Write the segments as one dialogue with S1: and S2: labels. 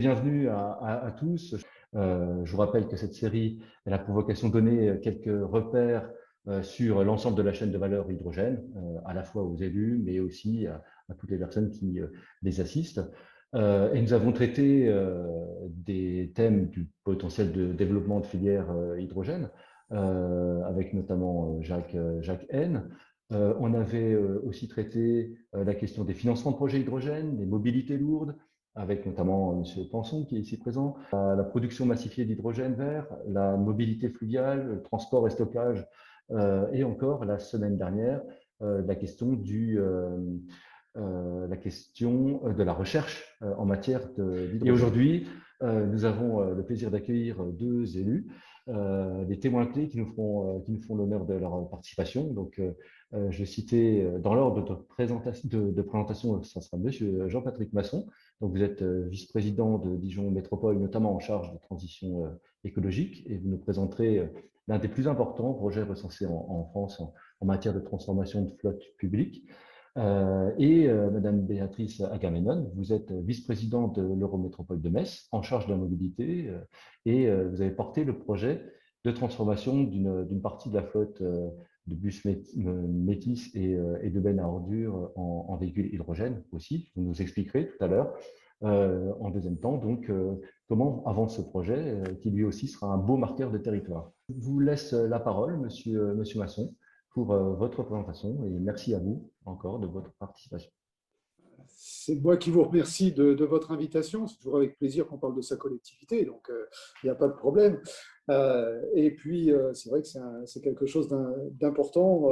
S1: Bienvenue à tous. Je vous rappelle que cette série elle a pour vocation de donner quelques repères sur l'ensemble de la chaîne de valeur hydrogène, à la fois aux élus, mais aussi à toutes les personnes qui les assistent. Et nous avons traité des thèmes du potentiel de développement de filières hydrogène, avec notamment Jacques N. On avait aussi traité la question des financements de projets hydrogène, des mobilités lourdes, avec notamment M. Panson qui est ici présent, la production massifiée d'hydrogène vert, la mobilité fluviale, le transport et stockage, et encore la semaine dernière, la question de la recherche en matière d'hydrogène. Et aujourd'hui, nous avons le plaisir d'accueillir deux élus, les témoins clés qui nous font l'honneur de leur participation. Donc, je vais citer dans l'ordre de présentation, ça sera Monsieur Jean-Patrick Masson. Donc, vous êtes vice-président de Dijon Métropole, notamment en charge de transition écologique, et vous nous présenterez l'un des plus importants projets recensés en France en matière de transformation de flotte publique. Madame Béatrice Agamemnon, vous êtes vice-présidente de l'Eurométropole de Metz, en charge de la mobilité, vous avez porté le projet de transformation d'une partie de la flotte de bus métis et de bennes à ordures en véhicules hydrogène aussi. Vous nous expliquerez tout à l'heure. En deuxième temps, donc, comment avance ce projet qui lui aussi sera un beau marqueur de territoire. Je vous laisse la parole, monsieur Masson, pour votre présentation et merci à vous encore de votre participation.
S2: C'est moi qui vous remercie de votre invitation. C'est toujours avec plaisir qu'on parle de sa collectivité, donc il n'y a pas de problème. Et puis, c'est vrai que c'est quelque chose d'important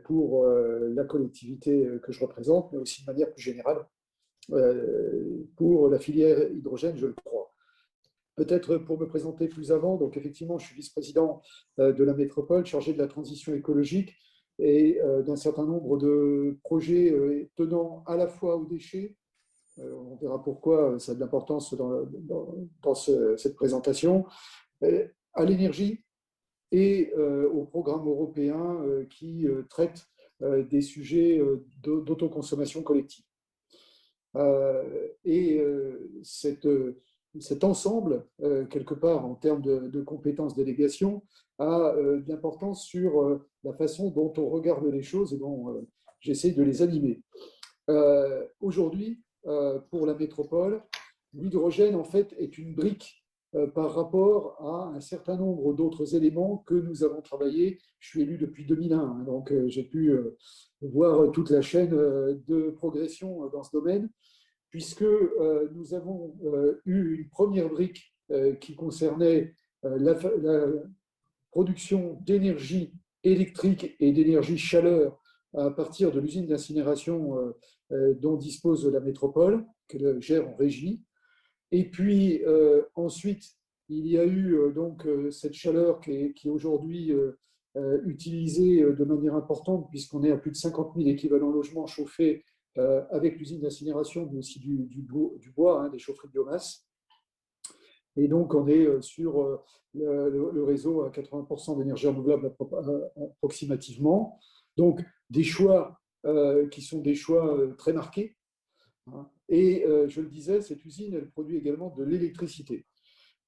S2: pour la collectivité que je représente, mais aussi de manière plus générale pour la filière hydrogène, je le crois. Peut-être pour me présenter plus avant, donc effectivement, je suis vice-président de la métropole chargé de la transition écologique et d'un certain nombre de projets tenant à la fois aux déchets, on verra pourquoi ça a de l'importance dans cette présentation, à l'énergie et au programme européen qui traite des sujets d'autoconsommation collective. Cet ensemble, quelque part, en termes de compétences délégation, a de l'importance sur la façon dont on regarde les choses et dont j'essaie de les animer. Aujourd'hui, pour la métropole, l'hydrogène, en fait, est une brique par rapport à un certain nombre d'autres éléments que nous avons travaillés. Je suis élu depuis 2001, donc j'ai pu voir toute la chaîne de progression dans ce domaine, puisque nous avons eu une première brique qui concernait la production d'énergie électrique et d'énergie chaleur à partir de l'usine d'incinération dont dispose la métropole, qu'elle gère en régie. Et puis ensuite, il y a eu donc cette chaleur qui est aujourd'hui utilisée de manière importante, puisqu'on est à plus de 50 000 équivalents logements chauffés avec l'usine d'incinération, mais aussi du bois, des chaufferies de biomasse. Et donc, on est sur le réseau à 80% d'énergie renouvelable approximativement. Donc, des choix qui sont des choix très marqués. Et je le disais, cette usine, elle produit également de l'électricité.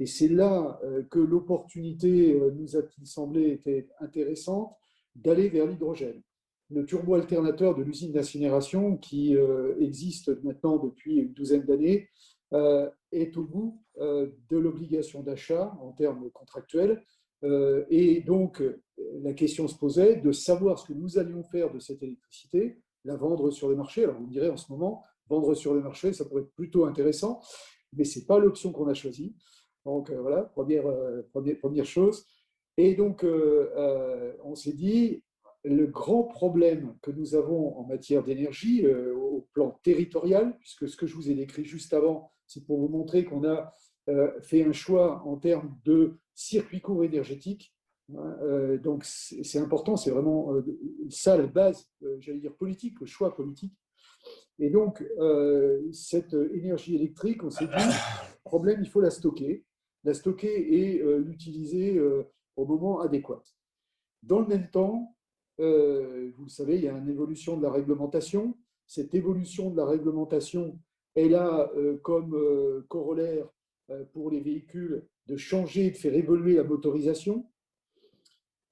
S2: Et c'est là que l'opportunité nous a-t-il semblé était intéressante d'aller vers l'hydrogène. Le turbo-alternateur de l'usine d'incinération, qui existe maintenant depuis une douzaine d'années, est au bout de l'obligation d'achat en termes contractuels. Et donc, la question se posait de savoir ce que nous allions faire de cette électricité, la vendre sur le marché. Alors, on dirait en ce moment, vendre sur le marché, ça pourrait être plutôt intéressant, mais ce n'est pas l'option qu'on a choisie. Donc, voilà, première chose. Et donc, on s'est dit, le grand problème que nous avons en matière d'énergie au plan territorial, puisque ce que je vous ai décrit juste avant, c'est pour vous montrer qu'on a fait un choix en termes de circuit court énergétique. Donc, c'est important, c'est vraiment ça la base, j'allais dire politique, le choix politique. Et donc, cette énergie électrique, on s'est dit, problème, il faut la stocker et l'utiliser au moment adéquat. Dans le même temps, vous le savez, il y a une évolution de la réglementation. Cette évolution de la réglementation Elle a comme corollaire pour les véhicules de changer, de faire évoluer la motorisation.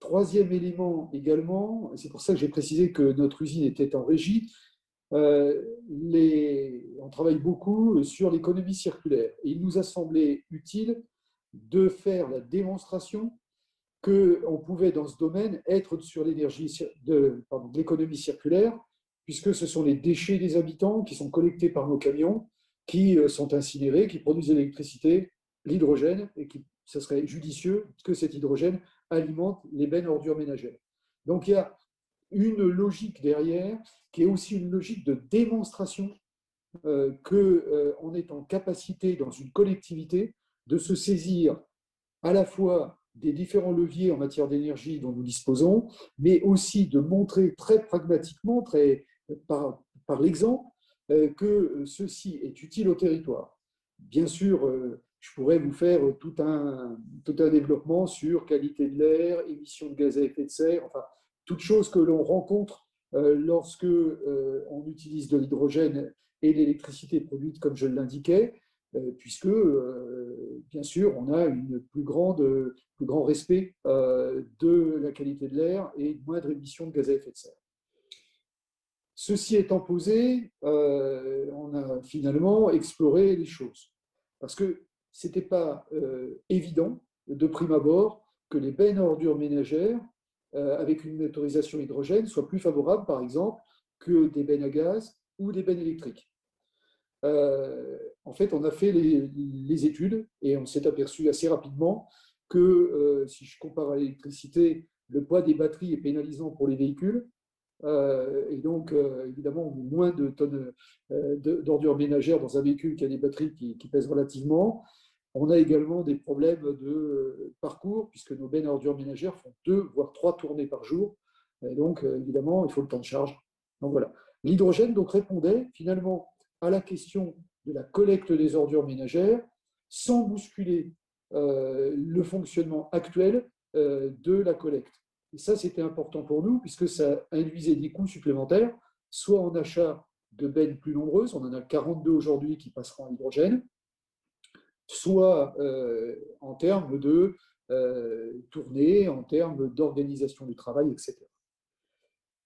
S2: Troisième élément également, c'est pour ça que j'ai précisé que notre usine était en régie, on travaille beaucoup sur l'économie circulaire. Et il nous a semblé utile de faire la démonstration qu'on pouvait, dans ce domaine, être sur de l'économie circulaire, puisque ce sont les déchets des habitants qui sont collectés par nos camions, qui sont incinérés, qui produisent de l'électricité, l'hydrogène, et ce serait judicieux que cet hydrogène alimente les bennes ordures ménagères. Donc il y a une logique derrière qui est aussi une logique de démonstration qu'on est en capacité dans une collectivité de se saisir à la fois des différents leviers en matière d'énergie dont nous disposons, mais aussi de montrer très pragmatiquement, par l'exemple, que ceci est utile au territoire. Bien sûr, je pourrais vous faire tout un développement sur qualité de l'air, émissions de gaz à effet de serre, enfin, toutes choses que l'on rencontre lorsque on utilise de l'hydrogène et l'électricité produite, comme je l'indiquais, puisque, bien sûr, on a un plus grand respect de la qualité de l'air et de moindre émission de gaz à effet de serre. Ceci étant posé, on a finalement exploré les choses. Parce que ce n'était pas évident, de prime abord, que les bennes à ordures ménagères, avec une motorisation hydrogène, soient plus favorables, par exemple, que des bennes à gaz ou des bennes électriques. En fait, on a fait les études et on s'est aperçu assez rapidement que si je compare à l'électricité, le poids des batteries est pénalisant pour les véhicules. Et donc, évidemment, on met moins de tonnes d'ordures ménagères dans un véhicule qui a des batteries qui pèsent relativement. On a également des problèmes de parcours, puisque nos bennes à ordures ménagères font 2 voire 3 tournées par jour. Et donc, évidemment, il faut le temps de charge. Donc voilà. L'hydrogène donc répondait finalement à la question de la collecte des ordures ménagères sans bousculer le fonctionnement actuel de la collecte. Et ça, c'était important pour nous, puisque ça induisait des coûts supplémentaires, soit en achat de bennes plus nombreuses, on en a 42 aujourd'hui qui passeront en hydrogène, soit en termes de tournée, en termes d'organisation du travail, etc.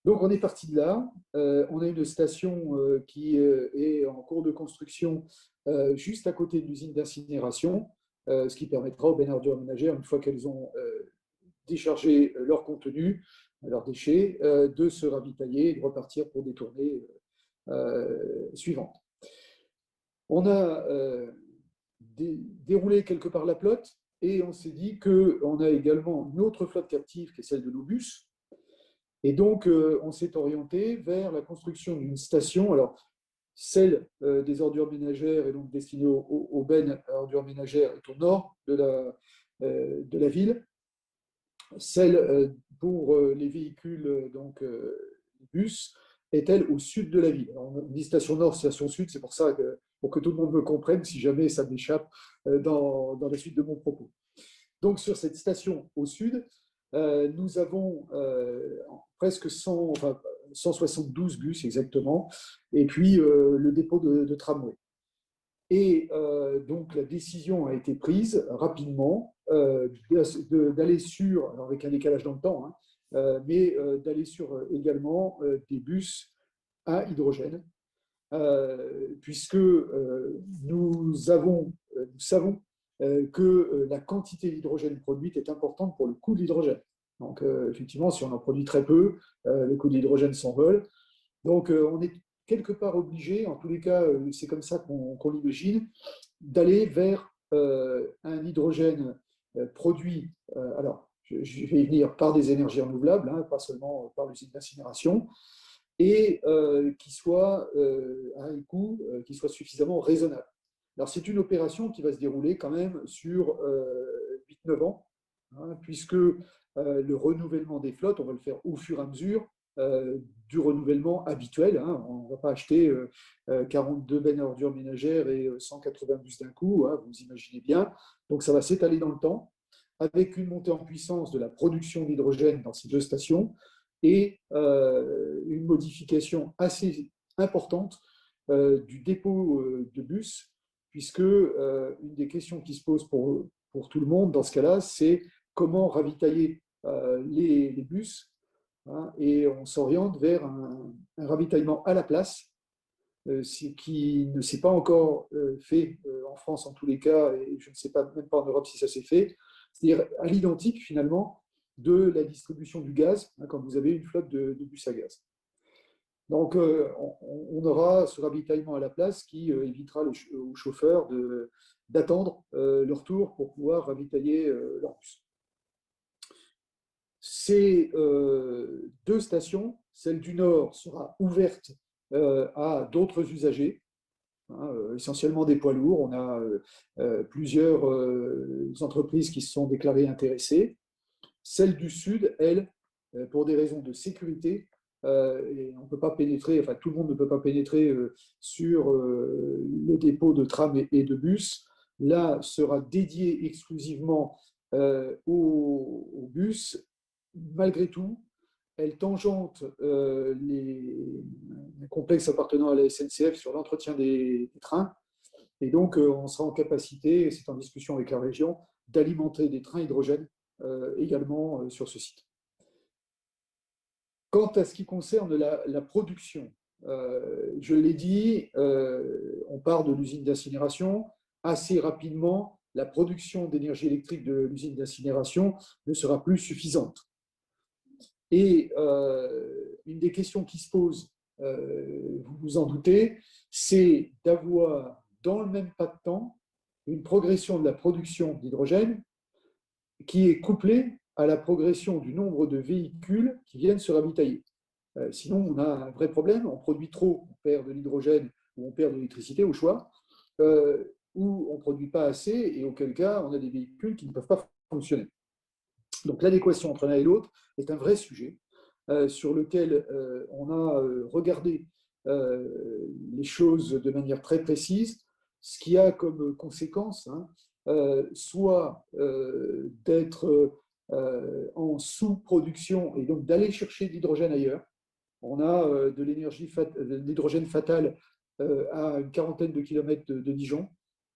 S2: Donc on est parti de là. On a une station qui est en cours de construction juste à côté de l'usine d'incinération, ce qui permettra aux bennes ordures ménagères, une fois qu'elles ont déchargé leur contenu, leurs déchets, de se ravitailler et de repartir pour des tournées suivantes. On a déroulé quelque part la flotte et on s'est dit qu'on a également une autre flotte captive qui est celle de nos bus. Et donc, on s'est orienté vers la construction d'une station. Alors, celle des ordures ménagères est donc destinée aux bennes à ordures ménagères est au nord de la ville. Celle pour les véhicules, donc les bus, est-elle au sud de la ville. Alors, on dit station nord, station sud, c'est pour ça que, pour que tout le monde me comprenne, si jamais ça m'échappe dans la suite de mon propos. Donc, sur cette station au sud, nous avons presque 172 bus exactement, et puis le dépôt de tramway. Et donc la décision a été prise rapidement d'aller sur, alors avec un décalage dans le temps, mais d'aller sur également des bus à hydrogène, puisque nous savons que la quantité d'hydrogène produite est importante pour le coût de l'hydrogène. Donc, effectivement, si on en produit très peu, le coût de l'hydrogène s'envole. Donc, on est quelque part obligé, en tous les cas, c'est comme ça qu'on l'imagine, d'aller vers un hydrogène produit, alors, je vais y venir par des énergies renouvelables, pas seulement par l'usine d'incinération, et qui soit à un coût qui soit suffisamment raisonnable. Alors, c'est une opération qui va se dérouler quand même sur 8-9 ans, puisque le renouvellement des flottes, on va le faire au fur et à mesure du renouvellement habituel. On ne va pas acheter 42 bennes à ordures ménagères et 180 bus d'un coup, vous imaginez bien. Donc, ça va s'étaler dans le temps, avec une montée en puissance de la production d'hydrogène dans ces 2 stations et une modification assez importante du dépôt de bus, puisque une des questions qui se posent pour tout le monde dans ce cas-là, c'est comment ravitailler les bus, hein, et on s'oriente vers un ravitaillement à la place, ce qui ne s'est pas encore fait en France en tous les cas, et je ne sais pas même pas en Europe si ça s'est fait, c'est-à-dire à l'identique finalement de la distribution du gaz, hein, quand vous avez une flotte de bus à gaz. Donc on aura ce ravitaillement à la place qui évitera aux chauffeurs d'attendre leur tour pour pouvoir ravitailler leur bus. Ces deux stations, celle du Nord sera ouverte à d'autres usagers, hein, essentiellement des poids lourds. On a plusieurs entreprises qui se sont déclarées intéressées. Celle du Sud, elle, pour des raisons de sécurité, et on peut pas pénétrer, enfin tout le monde ne peut pas pénétrer sur le dépôt de trams et de bus. Là, sera dédié exclusivement aux bus. Malgré tout, elle tangente les complexes appartenant à la SNCF sur l'entretien des trains. Et donc, on sera en capacité, c'est en discussion avec la région, d'alimenter des trains hydrogène également sur ce site. Quant à ce qui concerne la production, je l'ai dit, on part de l'usine d'incinération. Assez rapidement, la production d'énergie électrique de l'usine d'incinération ne sera plus suffisante. Et une des questions qui se posent, vous vous en doutez, c'est d'avoir dans le même pas de temps une progression de la production d'hydrogène qui est couplée à la progression du nombre de véhicules qui viennent se ravitailler. Sinon, on a un vrai problème, on produit trop, on perd de l'hydrogène ou on perd de l'électricité au choix, ou on ne produit pas assez et auquel cas on a des véhicules qui ne peuvent pas fonctionner. Donc l'adéquation entre l'un et l'autre est un vrai sujet sur lequel on a regardé les choses de manière très précise, ce qui a comme conséquence soit d'être en sous-production et donc d'aller chercher de l'hydrogène ailleurs. On a de l'hydrogène fatal à une quarantaine de kilomètres de Dijon,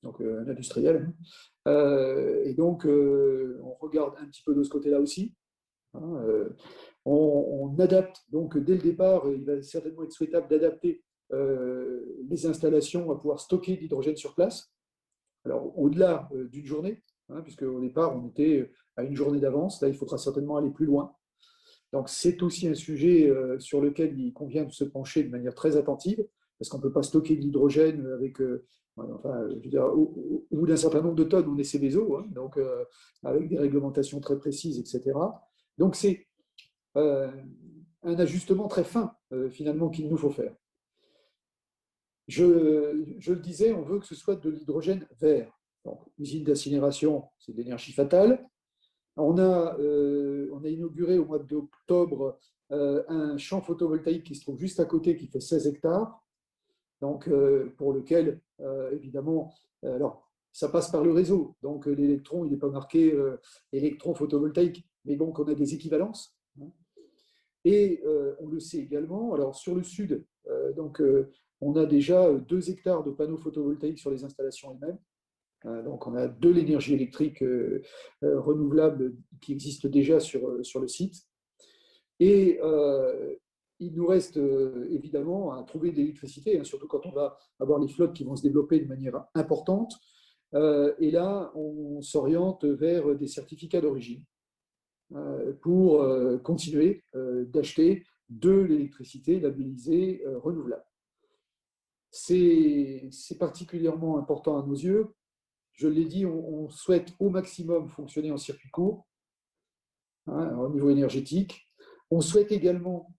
S2: donc un industriel. Et donc, on regarde un petit peu de ce côté-là aussi. Hein, on adapte, donc dès le départ, il va certainement être souhaitable d'adapter les installations à pouvoir stocker de l'hydrogène sur place. Alors, au-delà d'une journée, hein, puisque au départ, on était à une journée d'avance. Là, il faudra certainement aller plus loin. Donc, c'est aussi un sujet sur lequel il convient de se pencher de manière très attentive, parce qu'on ne peut pas stocker de l'hydrogène avec, enfin, je veux dire, au bout d'un certain nombre de tonnes, on est Céveso, hein, donc avec des réglementations très précises, etc. Donc, c'est un ajustement très fin, finalement, qu'il nous faut faire. Je le disais, on veut que ce soit de l'hydrogène vert. Donc, usine d'incinération, c'est de l'énergie fatale. On a inauguré au mois d'octobre un champ photovoltaïque qui se trouve juste à côté, qui fait 16 hectares, donc, pour lequel, évidemment, alors, ça passe par le réseau, donc l'électron, il n'est pas marqué électron photovoltaïque, mais donc on a des équivalences. Hein. Et on le sait également, alors sur le sud, on a déjà 2 hectares de panneaux photovoltaïques sur les installations elles-mêmes. Donc, on a de l'énergie électrique renouvelable qui existe déjà sur le site. Et il nous reste évidemment à trouver de l'électricité, hein, surtout quand on va avoir les flottes qui vont se développer de manière importante. Et là, on s'oriente vers des certificats d'origine pour continuer d'acheter de l'électricité labellisée renouvelable. C'est particulièrement important à nos yeux. Je l'ai dit, on souhaite au maximum fonctionner en circuit court, hein, au niveau énergétique. On souhaite également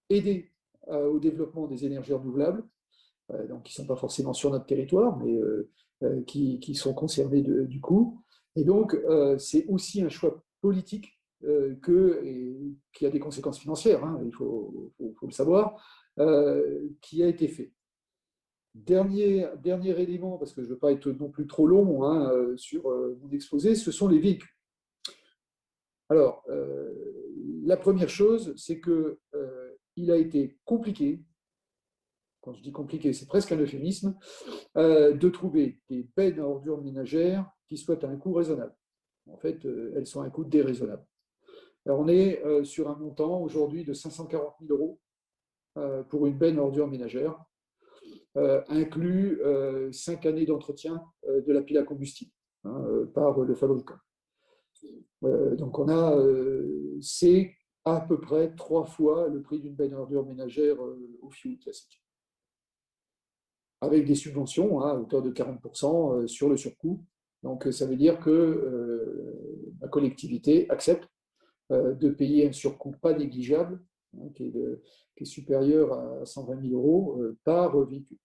S2: aider au développement des énergies renouvelables, donc qui ne sont pas forcément sur notre territoire, mais qui sont concernées du coup. Et donc, c'est aussi un choix politique qui a des conséquences financières, hein, il faut le savoir, qui a été fait. Dernier élément, parce que je ne veux pas être non plus trop long sur mon exposé, ce sont les véhicules. Alors, la première chose, c'est qu'il a été compliqué quand je dis compliqué, c'est presque un euphémisme, de trouver des bennes à ordures ménagères qui soient à un coût raisonnable. En fait, elles sont à un coût déraisonnable. Alors, on est sur un montant aujourd'hui de 540 000 euros pour une benne à ordures ménagères, inclus 5 années d'entretien de la pile à combustible par le fabricant. Donc, c'est à peu près 3 fois le prix d'une benne à ordures ménagère au fioul classique, avec des subventions à hauteur de 40% sur le surcoût. Donc, ça veut dire que la collectivité accepte de payer un surcoût pas négligeable, qui est supérieur à 120 000 euros par véhicule,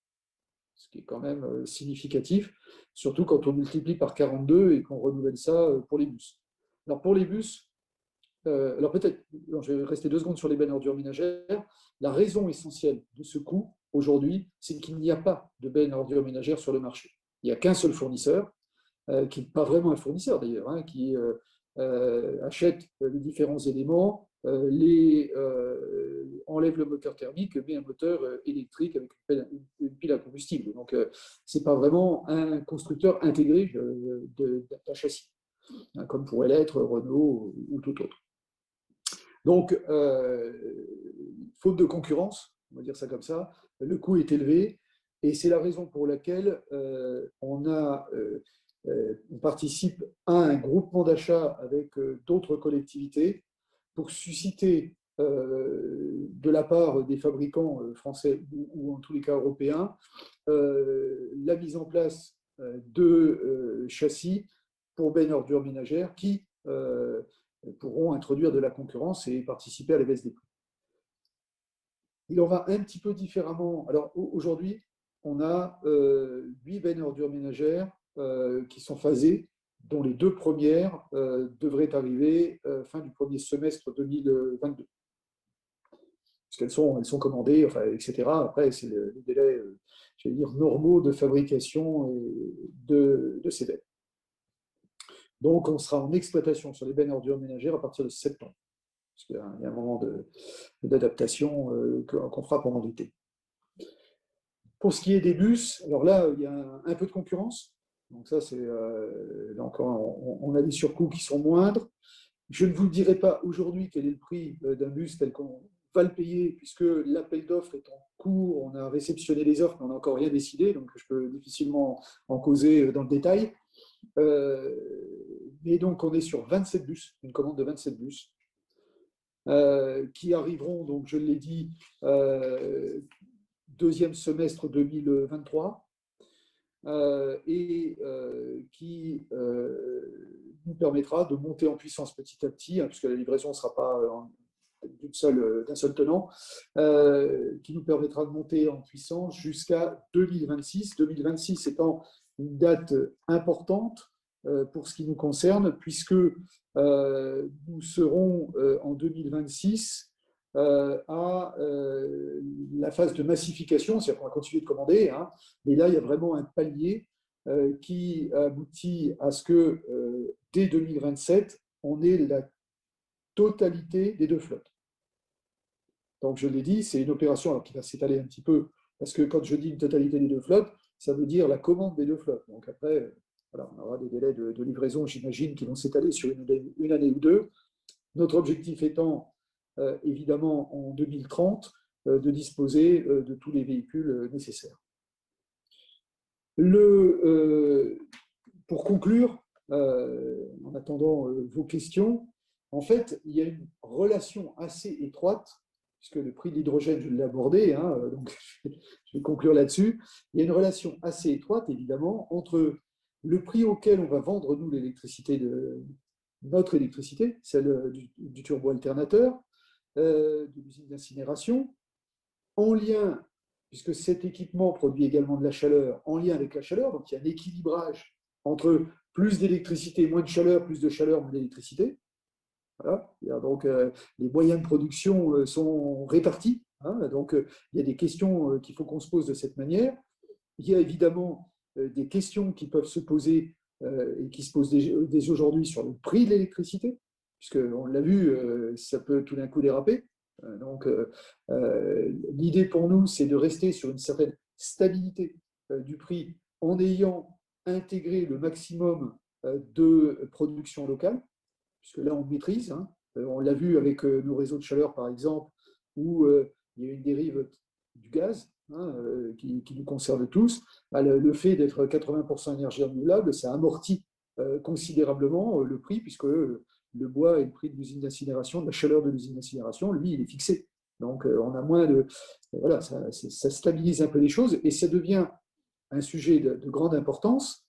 S2: ce qui est quand même significatif, surtout quand on multiplie par 42 et qu'on renouvelle ça pour les bus. Alors, pour les bus, alors peut-être, je vais rester 2 secondes sur les bennes à ordures ménagères. La raison essentielle de ce coût, aujourd'hui, c'est qu'il n'y a pas de bennes à ordures ménagères sur le marché. Il n'y a qu'un seul fournisseur, qui n'est pas vraiment un fournisseur d'ailleurs, qui achète les différents éléments, enlève le moteur thermique, met un moteur électrique avec une pile à combustible. Donc, ce n'est pas vraiment un constructeur intégré d'un châssis, comme pourrait l'être Renault ou tout autre. Donc, faute de concurrence, on va dire ça comme ça, le coût est élevé et c'est la raison pour laquelle on participe à un groupement d'achat avec d'autres collectivités pour susciter de la part des fabricants français ou en tous les cas européens la mise en place de châssis pour bennes ordures ménagères qui pourront introduire de la concurrence et participer à la baisse des prix. Il en va un petit peu différemment. Alors aujourd'hui, on a 8 bennes ordures ménagères qui sont phasées, dont les 2 premières devraient arriver fin du premier semestre 2022. Parce qu'elles sont commandées, enfin, etc. Après, c'est le délai, je vais dire, normaux de fabrication de ces bennes. Donc, on sera en exploitation sur les bennes ordures ménagères à partir de septembre. Parce qu'il y a un moment d'adaptation qu'on fera pendant l'été. Pour ce qui est des bus, alors là, il y a un peu de concurrence. Donc ça, donc on a des surcoûts qui sont moindres. Je ne vous dirai pas aujourd'hui quel est le prix d'un bus tel qu'on va le payer, puisque l'appel d'offres est en cours. On a réceptionné les offres, mais on n'a encore rien décidé, donc je peux difficilement en causer dans le détail. Mais donc, on est sur 27 bus, une commande de 27 bus, qui arriveront, donc je l'ai dit, deuxième semestre 2023, et qui nous permettra de monter en puissance petit à petit, puisque la livraison ne sera pas d'un seul tenant, qui nous permettra de monter en puissance jusqu'à 2026. 2026 étant une date importante pour ce qui nous concerne, puisque nous serons en 2026 à la phase de massification, c'est-à-dire qu'on va continuer de commander, mais là, il y a vraiment un palier qui aboutit à ce que dès 2027, on ait la totalité des 2 flottes. Donc, je l'ai dit, c'est une opération qui va s'étaler un petit peu, parce que quand je dis une totalité des 2 flottes, ça veut dire la commande des 2 flottes. Donc après, voilà, on aura des délais de livraison, j'imagine, qui vont s'étaler sur une année ou 2. Notre objectif étant, évidemment, en 2030, de disposer de tous les véhicules nécessaires. Pour conclure, en attendant vos questions, en fait, il y a une relation assez étroite, puisque le prix de l'hydrogène, je l'ai abordé, donc je vais conclure là-dessus. Il y a une relation assez étroite, évidemment, entre le prix auquel on va vendre, nous, notre électricité, celle du turbo-alternateur, de l'usine d'incinération, en lien, puisque cet équipement produit également de la chaleur, en lien avec la chaleur, donc il y a un équilibrage entre plus d'électricité, moins de chaleur, plus de chaleur, moins d'électricité. Voilà. Donc, les moyens de production sont répartis. Donc, il y a des questions qu'il faut qu'on se pose de cette manière. Il y a évidemment des questions qui peuvent se poser et qui se posent dès aujourd'hui sur le prix de l'électricité, puisqu'on l'a vu, ça peut tout d'un coup déraper. L'idée pour nous, c'est de rester sur une certaine stabilité du prix en ayant intégré le maximum de production locale, puisque là, on maîtrise. Hein. On l'a vu avec nos réseaux de chaleur, par exemple, où il y a une dérive du gaz hein, qui nous concerne tous. Bah, le fait d'être 80% énergie renouvelable, ça amortit considérablement le prix, puisque le bois et le prix de l'usine d'incinération, de la chaleur de l'usine d'incinération, lui, il est fixé. Donc, on a moins de. Voilà, ça stabilise un peu les choses et ça devient un sujet de grande importance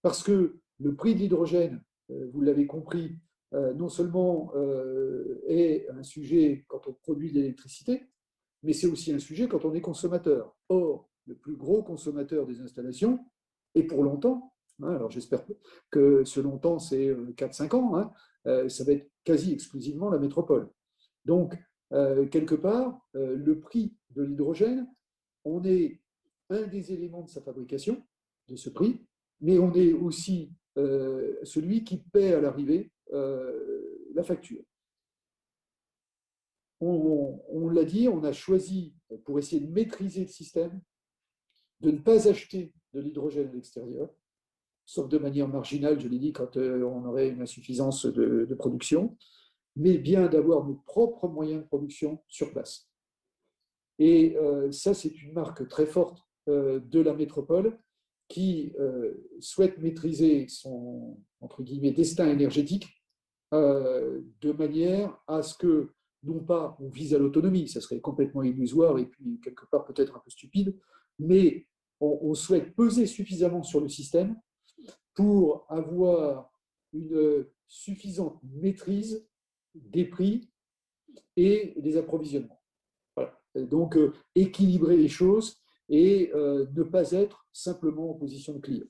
S2: parce que le prix de l'hydrogène, vous l'avez compris, non seulement est un sujet quand on produit de l'électricité, mais c'est aussi un sujet quand on est consommateur. Or, le plus gros consommateur des installations, et pour longtemps, hein, alors j'espère que ce longtemps, c'est 4-5 ans, hein, ça va être quasi exclusivement la métropole. Donc, quelque part, le prix de l'hydrogène, on est un des éléments de sa fabrication, de ce prix, mais on est aussi celui qui paie à l'arrivée la facture. On l'a dit, on a choisi, pour essayer de maîtriser le système, de ne pas acheter de l'hydrogène à l'extérieur, sauf de manière marginale, je l'ai dit, quand on aurait une insuffisance de production, mais bien d'avoir nos propres moyens de production sur place. Et ça, c'est une marque très forte de la métropole qui souhaite maîtriser son, entre guillemets, destin énergétique de manière à ce que, non pas on vise à l'autonomie, ça serait complètement illusoire et puis quelque part peut-être un peu stupide, mais on souhaite peser suffisamment sur le système pour avoir une suffisante maîtrise des prix et des approvisionnements. Voilà. Donc, équilibrer les choses et ne pas être simplement en position de client.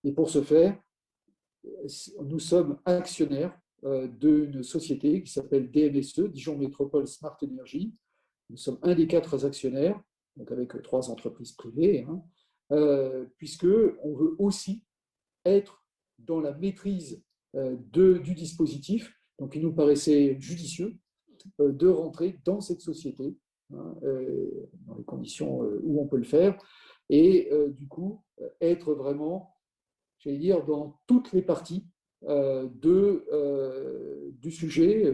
S2: Et pour ce faire, nous sommes actionnaires d'une société qui s'appelle DMSE, Dijon Métropole Smart Energy. Nous sommes un des 4 actionnaires, donc avec 3 entreprises privées, hein, puisqu'on veut aussi être dans la maîtrise du dispositif. Donc, il nous paraissait judicieux de rentrer dans cette société, hein, dans les conditions où on peut le faire, et du coup, être vraiment, j'allais dire, dans toutes les parties du sujet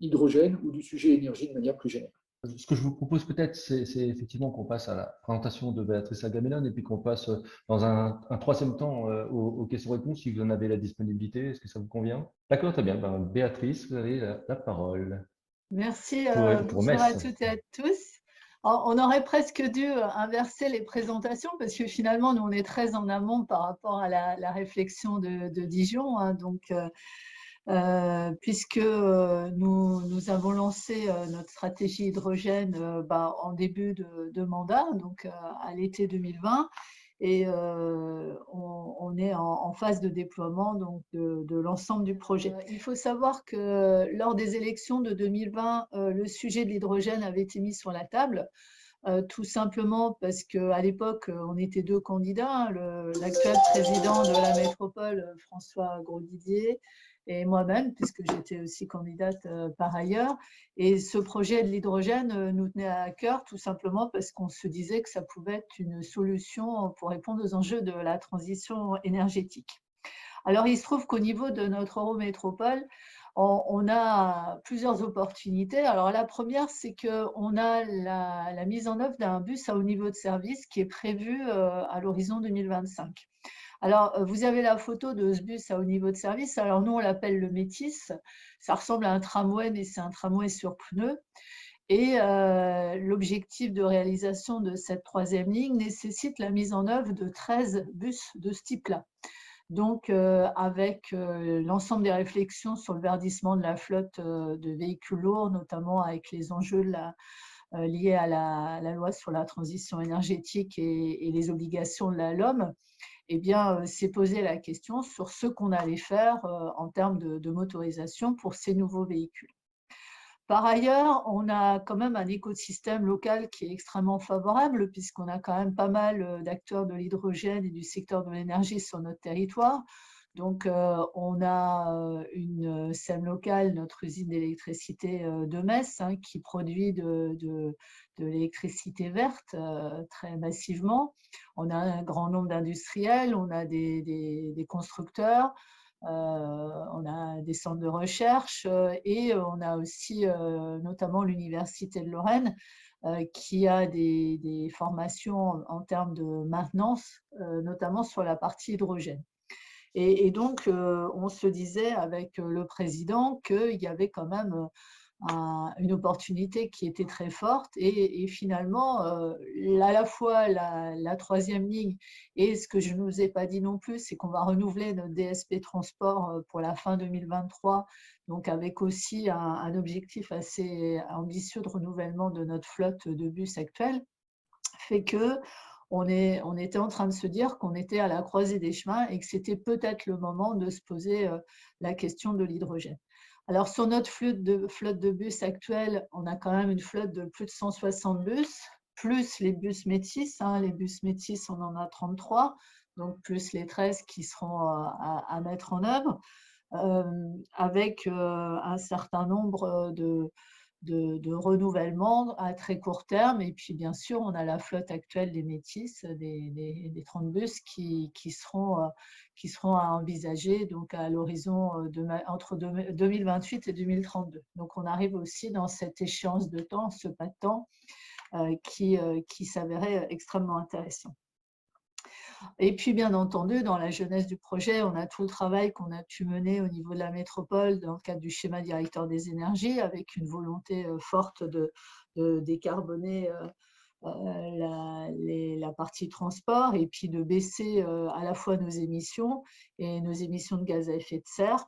S2: hydrogène ou du sujet énergie de manière plus générale.
S1: Ce que je vous propose peut-être, c'est effectivement qu'on passe à la présentation de Béatrice Agamellon et puis qu'on passe dans un troisième temps aux questions-réponses si vous en avez la disponibilité. Est-ce que ça vous convient? D'accord, très bien. Ben, Béatrice, vous avez la parole.
S3: Merci,
S1: Pour
S3: bonjour à
S1: Metz.
S3: toutes et à tous. On aurait presque dû inverser les présentations parce que finalement, nous, on est très en amont par rapport à la réflexion de Dijon. Hein, donc, puisque nous avons lancé notre stratégie hydrogène en début de mandat, donc à l'été 2020, et on est en phase de déploiement donc de l'ensemble du projet. Il faut savoir que lors des élections de 2020, le sujet de l'hydrogène avait été mis sur la table. Tout simplement parce qu'à l'époque, on était 2 candidats, l'actuel président de la métropole, François Grosdidier, et moi-même, puisque j'étais aussi candidate par ailleurs. Et ce projet de l'hydrogène nous tenait à cœur, tout simplement parce qu'on se disait que ça pouvait être une solution pour répondre aux enjeux de la transition énergétique. Alors, il se trouve qu'au niveau de notre Eurométropole, on a plusieurs opportunités. Alors, la première, c'est qu'on a la mise en œuvre d'un bus à haut niveau de service qui est prévu à l'horizon 2025. Alors, vous avez la photo de ce bus à haut niveau de service. Alors, nous, on l'appelle le Métis. Ça ressemble à un tramway, mais c'est un tramway sur pneus. Et l'objectif de réalisation de cette 3e ligne nécessite la mise en œuvre de 13 bus de ce type-là. Donc, avec l'ensemble des réflexions sur le verdissement de la flotte de véhicules lourds, notamment avec les enjeux liés à la loi sur la transition énergétique et les obligations de la LOM, eh bien, s'est posé la question sur ce qu'on allait faire en termes de motorisation pour ces nouveaux véhicules. Par ailleurs, on a quand même un écosystème local qui est extrêmement favorable puisqu'on a quand même pas mal d'acteurs de l'hydrogène et du secteur de l'énergie sur notre territoire. Donc, on a une SEM locale, notre usine d'électricité de Metz, hein, qui produit de l'électricité verte très massivement. On a un grand nombre d'industriels, on a des constructeurs, on a des centres de recherche et on a aussi notamment l'Université de Lorraine qui a des formations en termes de maintenance, notamment sur la partie hydrogène. Et donc, on se disait avec le président qu'il y avait quand même une opportunité qui était très forte. Et finalement, à la fois la troisième ligne et ce que je ne vous ai pas dit non plus, c'est qu'on va renouveler notre DSP Transport pour la fin 2023, donc avec aussi un objectif assez ambitieux de renouvellement de notre flotte de bus actuelle, fait que on était en train de se dire qu'on était à la croisée des chemins et que c'était peut-être le moment de se poser la question de l'hydrogène. Alors, sur notre flotte de bus actuelle, on a quand même une flotte de plus de 160 bus, plus les bus métis. Hein, les bus métis, on en a 33, donc plus les 13 qui seront à mettre en œuvre, avec un certain nombre de renouvellement à très court terme. Et puis, bien sûr, on a la flotte actuelle des métis, des 30 bus qui seront à envisager donc à l'horizon entre 2028 et 2032. Donc, on arrive aussi dans cette échéance de temps, ce pas de temps qui s'avérait extrêmement intéressant. Et puis, bien entendu, dans la jeunesse du projet, on a tout le travail qu'on a pu mener au niveau de la métropole dans le cadre du schéma directeur des énergies, avec une volonté forte de décarboner la partie transport et puis de baisser à la fois nos émissions et nos émissions de gaz à effet de serre.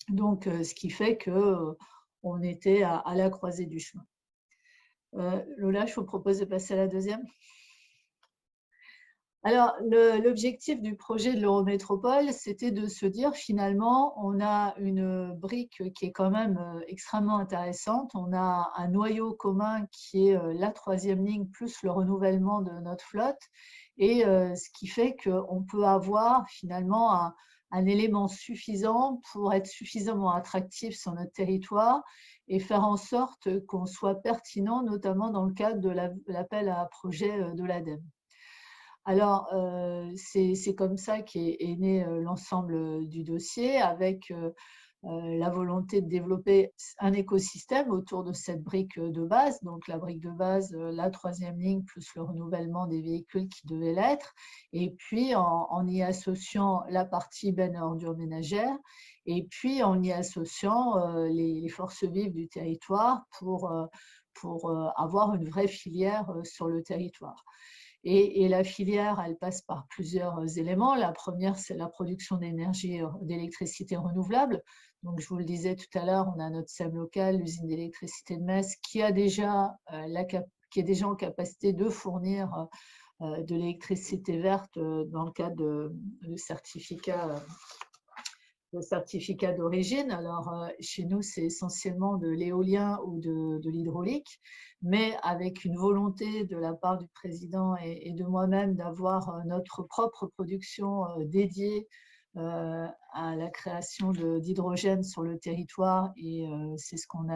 S3: Donc, ce qui fait qu'on était à la croisée du chemin. Lola, je vous propose de passer à la deuxième. Alors, l'objectif du projet de l'Eurométropole, c'était de se dire finalement, on a une brique qui est quand même extrêmement intéressante. On a un noyau commun qui est la troisième ligne plus le renouvellement de notre flotte. Et ce qui fait qu'on peut avoir finalement un élément suffisant pour être suffisamment attractif sur notre territoire et faire en sorte qu'on soit pertinent, notamment dans le cadre de l'appel à projet de l'ADEME. Alors, c'est comme ça qu'est né l'ensemble du dossier, avec la volonté de développer un écosystème autour de cette brique de base. Donc, la brique de base, la troisième ligne, plus le renouvellement des véhicules qui devait l'être. Et puis, en y associant la partie benne à ordures ménagères. Et puis, en y associant les forces vives du territoire pour avoir une vraie filière sur le territoire. Et la filière, elle passe par plusieurs éléments. La première, c'est la production d'électricité renouvelable. Donc, je vous le disais tout à l'heure, on a notre SEM locale, l'usine d'électricité de Metz, qui est déjà en capacité de fournir de l'électricité verte dans le cadre de certificats d'origine. Alors, chez nous, c'est essentiellement de l'éolien ou de l'hydraulique, mais avec une volonté de la part du président et de moi-même d'avoir notre propre production dédiée à la création d'hydrogène sur le territoire. Et c'est ce qu'on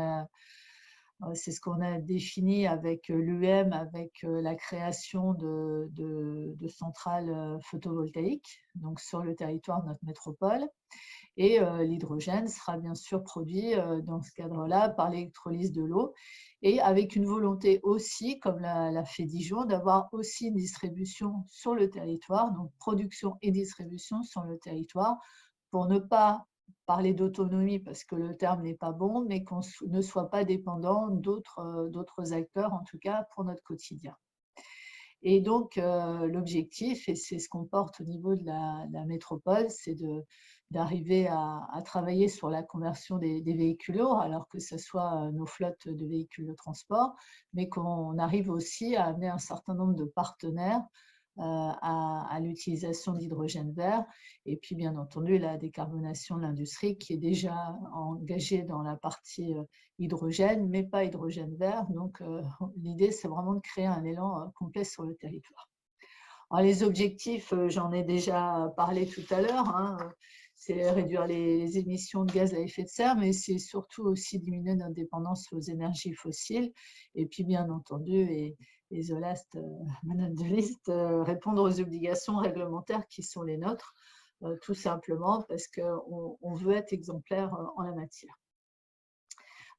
S3: a défini avec l'UM, avec la création de centrales photovoltaïques, donc sur le territoire de notre métropole. Et l'hydrogène sera bien sûr produit dans ce cadre-là par l'électrolyse de l'eau et avec une volonté aussi, comme l'a fait Dijon, d'avoir aussi une distribution sur le territoire, donc production et distribution sur le territoire, pour ne pas parler d'autonomie parce que le terme n'est pas bon, mais qu'on ne soit pas dépendant d'autres acteurs, en tout cas pour notre quotidien. Et donc, l'objectif, et c'est ce qu'on porte au niveau de la métropole, c'est d'arriver à travailler sur la conversion des véhicules lourds, alors que ce soit nos flottes de véhicules de transport, mais qu'on arrive aussi à amener un certain nombre de partenaires à l'utilisation d'hydrogène vert, et puis bien entendu la décarbonation de l'industrie qui est déjà engagée dans la partie hydrogène, mais pas hydrogène vert. Donc l'idée, c'est vraiment de créer un élan complet sur le territoire. Alors, les objectifs, j'en ai déjà parlé tout à l'heure, hein, c'est réduire les émissions de gaz à effet de serre, mais c'est surtout aussi diminuer notre dépendance aux énergies fossiles. Et puis, bien entendu, et the last man on the list, répondre aux obligations réglementaires qui sont les nôtres, tout simplement parce qu'on veut être exemplaire en la matière.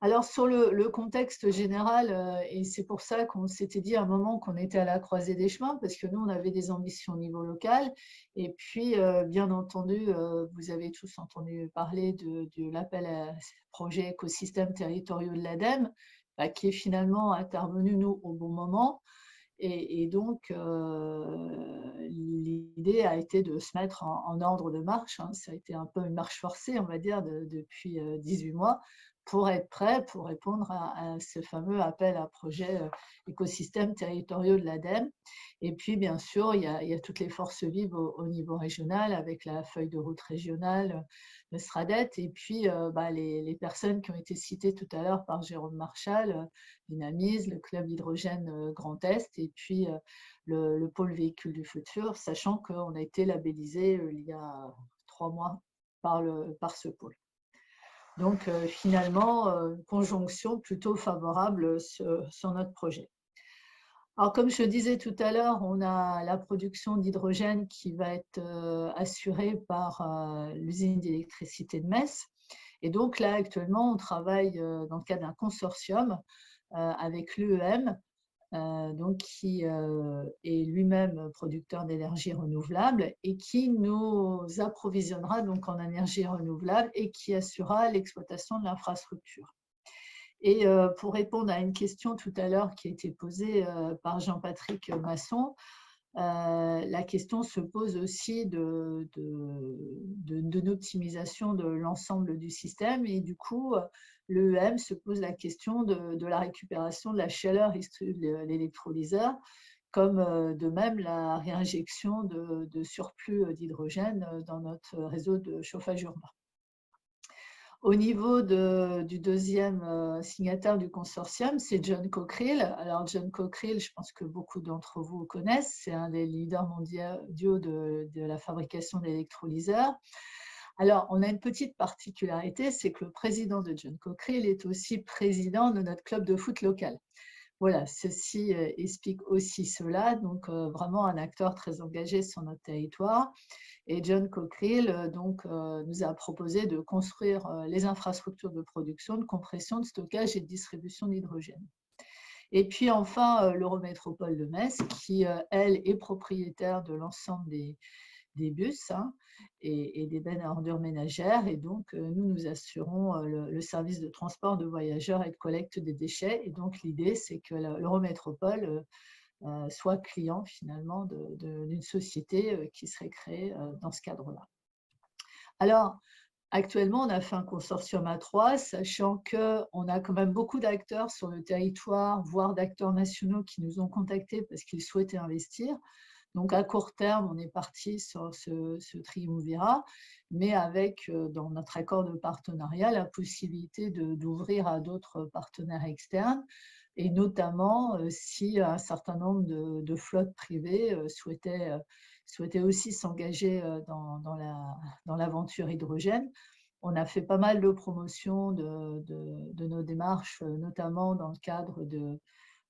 S3: Alors, sur le contexte général, et c'est pour ça qu'on s'était dit à un moment qu'on était à la croisée des chemins, parce que nous, on avait des ambitions au niveau local. Et puis, bien entendu, vous avez tous entendu parler de l'appel à projet écosystèmes territoriaux de l'ADEME, qui est finalement intervenu, nous, au bon moment. Et donc, l'idée a été de se mettre en ordre de marche. Ça a été un peu une marche forcée, on va dire, depuis 18 mois, pour être prêt pour répondre à ce fameux appel à projet écosystèmes territoriaux de l'ADEME. Et puis, bien sûr, il y a toutes les forces vives au niveau régional, avec la feuille de route régionale, le SRADET, et puis les personnes qui ont été citées tout à l'heure par Jérôme Marchal, Dynamise, le Club Hydrogène Grand Est, et puis le pôle véhicule du futur, sachant qu'on a été labellisé il y a 3 mois par ce pôle. Donc, finalement, une conjonction plutôt favorable sur notre projet. Alors, comme je disais tout à l'heure, on a la production d'hydrogène qui va être assurée par l'usine d'électricité de Metz. Et donc, là, actuellement, on travaille dans le cadre d'un consortium avec l'UEM, qui est lui-même producteur d'énergie renouvelable et qui nous approvisionnera donc en énergie renouvelable et qui assurera l'exploitation de l'infrastructure. Et pour répondre à une question tout à l'heure qui a été posée par Jean-Patrick Masson, la question se pose aussi d'une optimisation de l'ensemble du système, et du coup, l'EEM se pose la question de la récupération de la chaleur issue de l'électrolyseur, comme de même la réinjection de surplus d'hydrogène dans notre réseau de chauffage urbain. Au niveau du deuxième signataire du consortium, c'est John Cockerill. Alors, John Cockerill, je pense que beaucoup d'entre vous connaissent, c'est un des leaders mondiaux de la fabrication d'électrolyseurs. Alors, on a une petite particularité, c'est que le président de John Cockerill est aussi président de notre club de foot local. Voilà, ceci explique aussi cela, donc vraiment un acteur très engagé sur notre territoire. Et John Cockerill nous a proposé de construire les infrastructures de production, de compression, de stockage et de distribution d'hydrogène. Et puis enfin, l'Eurométropole de Metz, qui, elle, est propriétaire de l'ensemble des bus et des bennes à ordures ménagères. Et donc, nous assurons le service de transport de voyageurs et de collecte des déchets. Et donc, l'idée, c'est que l'Eurométropole soit client finalement d'une société qui serait créée dans ce cadre-là. Alors, actuellement, on a fait un consortium à 3, sachant qu'on a quand même beaucoup d'acteurs sur le territoire, voire d'acteurs nationaux qui nous ont contactés parce qu'ils souhaitaient investir. Donc, à court terme, on est parti sur ce triumvirat, mais avec, dans notre accord de partenariat, la possibilité d'ouvrir à d'autres partenaires externes, et notamment si un certain nombre de flottes privées souhaitaient aussi s'engager dans l'aventure hydrogène. On a fait pas mal de promotion de nos démarches, notamment dans le cadre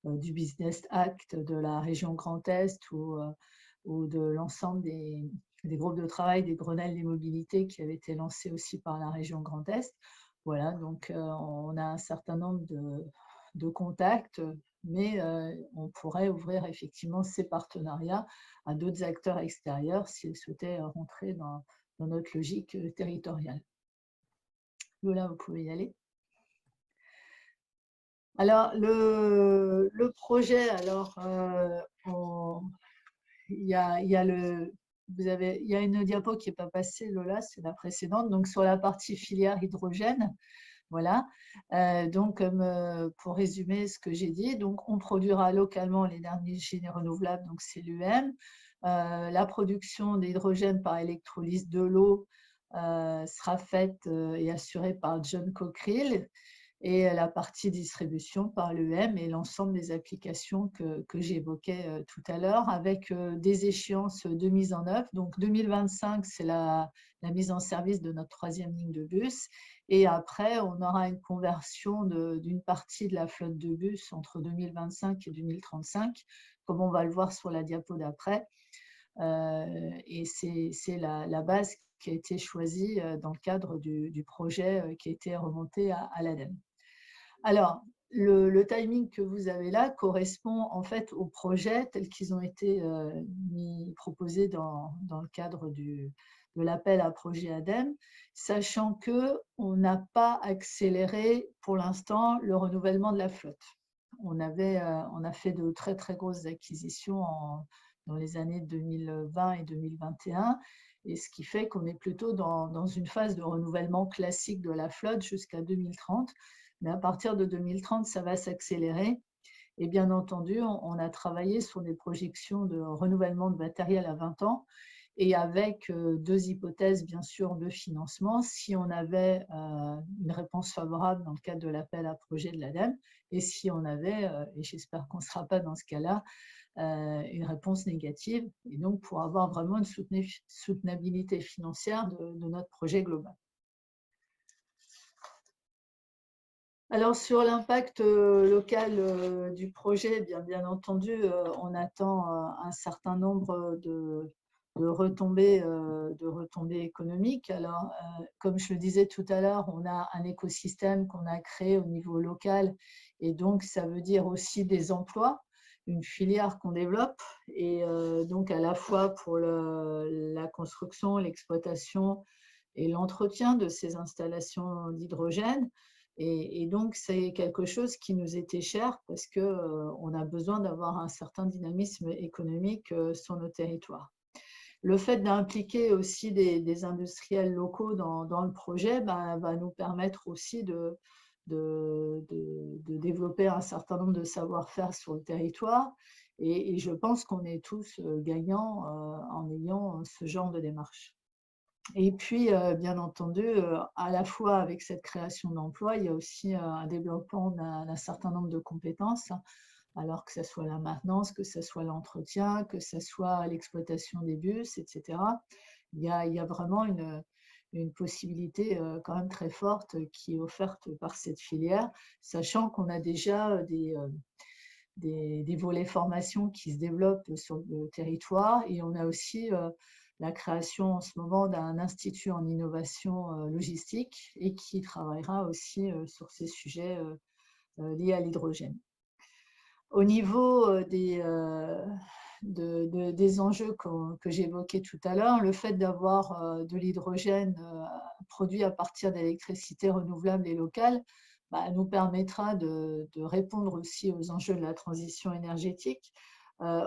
S3: du Business Act de la région Grand Est ou de l'ensemble des groupes de travail, des Grenelles des mobilités qui avaient été lancés aussi par la région Grand Est. Voilà, donc on a un certain nombre de contacts, mais on pourrait ouvrir effectivement ces partenariats à d'autres acteurs extérieurs s'ils souhaitaient rentrer dans notre logique territoriale. Lola, vous pouvez y aller. Alors, le projet, alors, il y a une diapo qui n'est pas passée, Lola, c'est la précédente, donc sur la partie filière hydrogène. Voilà, donc pour résumer ce que j'ai dit, donc on produira localement l'énergie renouvelable, donc c'est l'UM. La production d'hydrogène par électrolyse de l'eau sera faite et assurée par John Cockerill. et la partie distribution par l'EM et l'ensemble des applications que j'évoquais tout à l'heure, avec des échéances de mise en œuvre. Donc 2025, c'est la mise en service de notre 3e ligne de bus. Et après, on aura une conversion d'une partie de la flotte de bus entre 2025 et 2035, comme on va le voir sur la diapo d'après. Et c'est la base qui a été choisie dans le cadre du projet qui a été remonté à l'ADEME. Alors, le timing que vous avez là correspond en fait aux projets tels qu'ils ont été proposés dans le cadre de l'appel à projet ADEME, sachant qu'on n'a pas accéléré pour l'instant le renouvellement de la flotte. On a fait de très très grosses acquisitions dans les années 2020 et 2021, et ce qui fait qu'on est plutôt dans une phase de renouvellement classique de la flotte jusqu'à 2030. Mais à partir de 2030, ça va s'accélérer. Et bien entendu, on a travaillé sur des projections de renouvellement de matériel à 20 ans et avec 2 hypothèses, bien sûr, de financement, si on avait une réponse favorable dans le cadre de l'appel à projet de l'ADEME et si on avait, et j'espère qu'on ne sera pas dans ce cas-là, une réponse négative, et donc pour avoir vraiment une soutenabilité financière de notre projet global. Alors, sur l'impact local du projet, bien entendu, on attend un certain nombre de retombées économiques. Alors, comme je le disais tout à l'heure, on a un écosystème qu'on a créé au niveau local, et donc ça veut dire aussi des emplois, une filière qu'on développe, et donc à la fois pour la construction, l'exploitation et l'entretien de ces installations d'hydrogène. Et donc, c'est quelque chose qui nous était cher parce qu'on a besoin d'avoir un certain dynamisme économique sur nos territoires. Le fait d'impliquer aussi des industriels locaux dans le projet va nous permettre aussi de développer un certain nombre de savoir-faire sur le territoire. Et je pense qu'on est tous gagnants en ayant ce genre de démarche. Et puis, bien entendu, à la fois avec cette création d'emplois, il y a aussi un développement d'un certain nombre de compétences, alors que ce soit la maintenance, que ce soit l'entretien, que ce soit l'exploitation des bus, etc. Il y a vraiment une possibilité quand même très forte qui est offerte par cette filière, sachant qu'on a déjà des volets formation qui se développent sur le territoire, et on a aussi la création en ce moment d'un institut en innovation logistique et qui travaillera aussi sur ces sujets liés à l'hydrogène. Au niveau des enjeux que j'évoquais tout à l'heure, le fait d'avoir de l'hydrogène produit à partir d'électricité renouvelable et locale nous permettra de répondre aussi aux enjeux de la transition énergétique.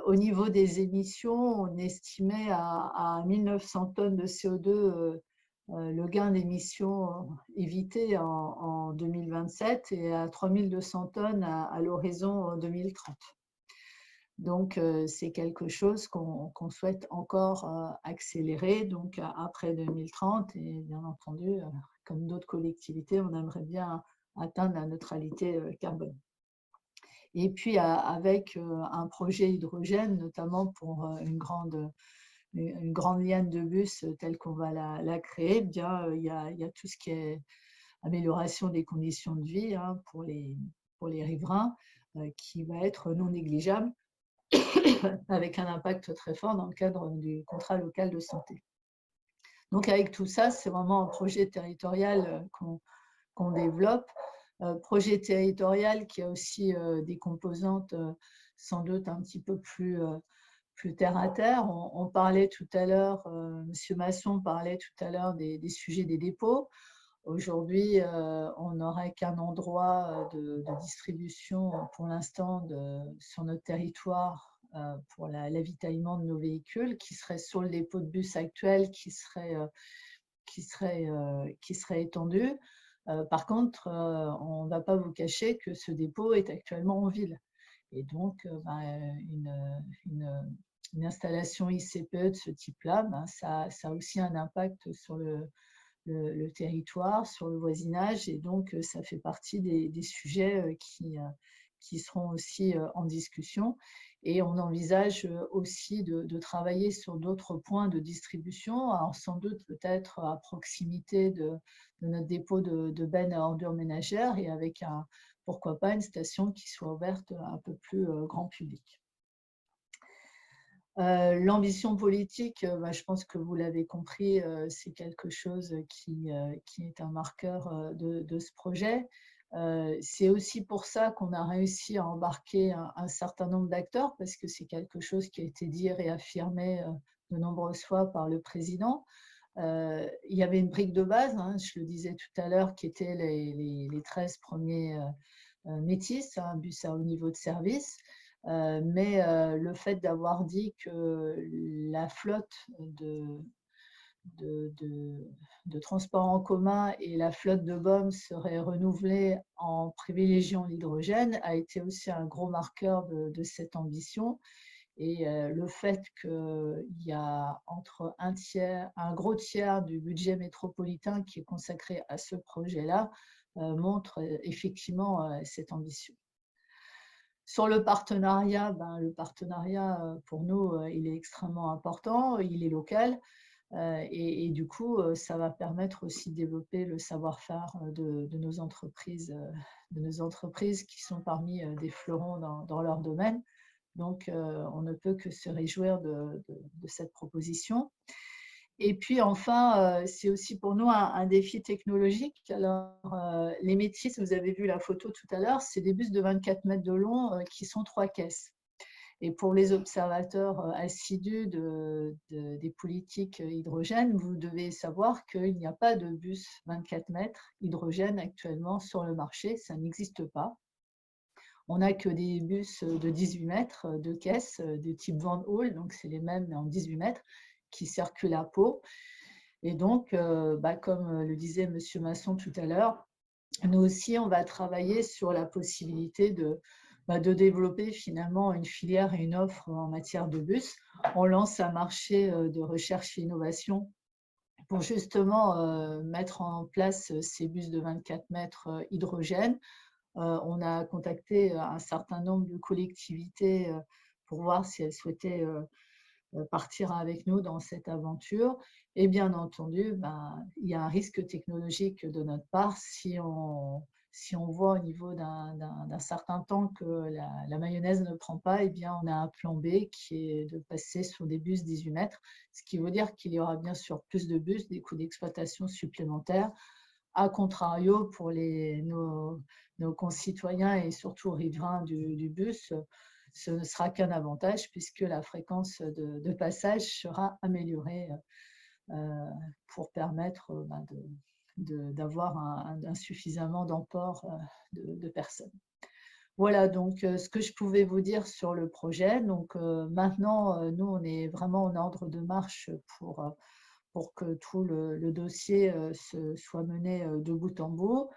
S3: Au niveau des émissions, on estimait à 1900 tonnes de CO2 le gain d'émissions évité en 2027 et à 3200 tonnes à l'horizon 2030. Donc, c'est quelque chose qu'on souhaite encore accélérer donc, après 2030. Et bien entendu, comme d'autres collectivités, on aimerait bien atteindre la neutralité carbone. Et puis, avec un projet hydrogène, notamment pour une grande liane de bus telle qu'on va la créer, bien, il y a tout ce qui est amélioration des conditions de vie pour les riverains qui va être non négligeable, avec un impact très fort dans le cadre du contrat local de santé. Donc, avec tout ça, c'est vraiment un projet territorial qu'on développe. Projet territorial qui a aussi des composantes sans doute un petit peu plus terre à terre. On parlait tout à l'heure, M. Masson parlait tout à l'heure des sujets des dépôts. Aujourd'hui, on n'aurait qu'un endroit de distribution pour l'instant sur notre territoire pour l'avitaillement de nos véhicules, qui serait sur le dépôt de bus actuel, qui serait étendu. Par contre, on ne va pas vous cacher que ce dépôt est actuellement en ville. Et donc, une installation ICPE de ce type-là, ça a aussi un impact sur le territoire, sur le voisinage, et donc ça fait partie des sujets qui seront aussi en discussion. Et on envisage aussi de travailler sur d'autres points de distribution, alors sans doute peut-être à proximité de notre dépôt de bennes à ordures ménagères, et avec pourquoi pas une station qui soit ouverte un peu plus grand public. L'ambition politique, je pense que vous l'avez compris, c'est quelque chose qui est un marqueur de ce projet. C'est aussi pour ça qu'on a réussi à embarquer un certain nombre d'acteurs, parce que c'est quelque chose qui a été dit et réaffirmé de nombreuses fois par le président. Il y avait une brique de base, hein, je le disais tout à l'heure, qui étaient les 13 premiers métis, un bus à haut niveau de service. Mais le fait d'avoir dit que la flotte de transport en commun et la flotte de BOM seraient renouvelées en privilégiant l'hydrogène a été aussi un gros marqueur de cette ambition. Et le fait qu'il y a entre un gros tiers du budget métropolitain qui est consacré à ce projet-là montre effectivement cette ambition. Sur le partenariat, pour nous, il est extrêmement important, il est local, et du coup, ça va permettre aussi de développer le savoir-faire de nos entreprises qui sont parmi des fleurons dans leur domaine. Donc, on ne peut que se réjouir de cette proposition. Et puis enfin, c'est aussi pour nous un défi technologique. Alors, les métis, vous avez vu la photo tout à l'heure, c'est des bus de 24 mètres de long qui sont 3 caisses. Et pour les observateurs assidus des politiques hydrogène, vous devez savoir qu'il n'y a pas de bus 24 mètres hydrogène actuellement sur le marché, ça n'existe pas. On n'a que des bus de 18 mètres, de caisse, de type Van Hool, donc c'est les mêmes mais en 18 mètres, qui circulent à Pau. Et donc, comme le disait M. Masson tout à l'heure, nous aussi, on va travailler sur la possibilité de développer finalement une filière et une offre en matière de bus. On lance un marché de recherche et innovation pour justement mettre en place ces bus de 24 mètres hydrogène. On a contacté un certain nombre de collectivités pour voir si elles souhaitaient partir avec nous dans cette aventure. Et bien entendu, il y a un risque technologique de notre part si on voit au niveau d'un certain temps que la mayonnaise ne prend pas, eh bien on a un plan B qui est de passer sur des bus 18 mètres, ce qui veut dire qu'il y aura bien sûr plus de bus, des coûts d'exploitation supplémentaires. A contrario, pour nos concitoyens et surtout riverains du bus, ce ne sera qu'un avantage puisque la fréquence de passage sera améliorée pour permettre d'avoir un suffisamment d'emport de personnes. Voilà donc ce que je pouvais vous dire sur le projet. Donc maintenant, nous, on est vraiment en ordre de marche pour que tout le dossier soit mené de bout en bout.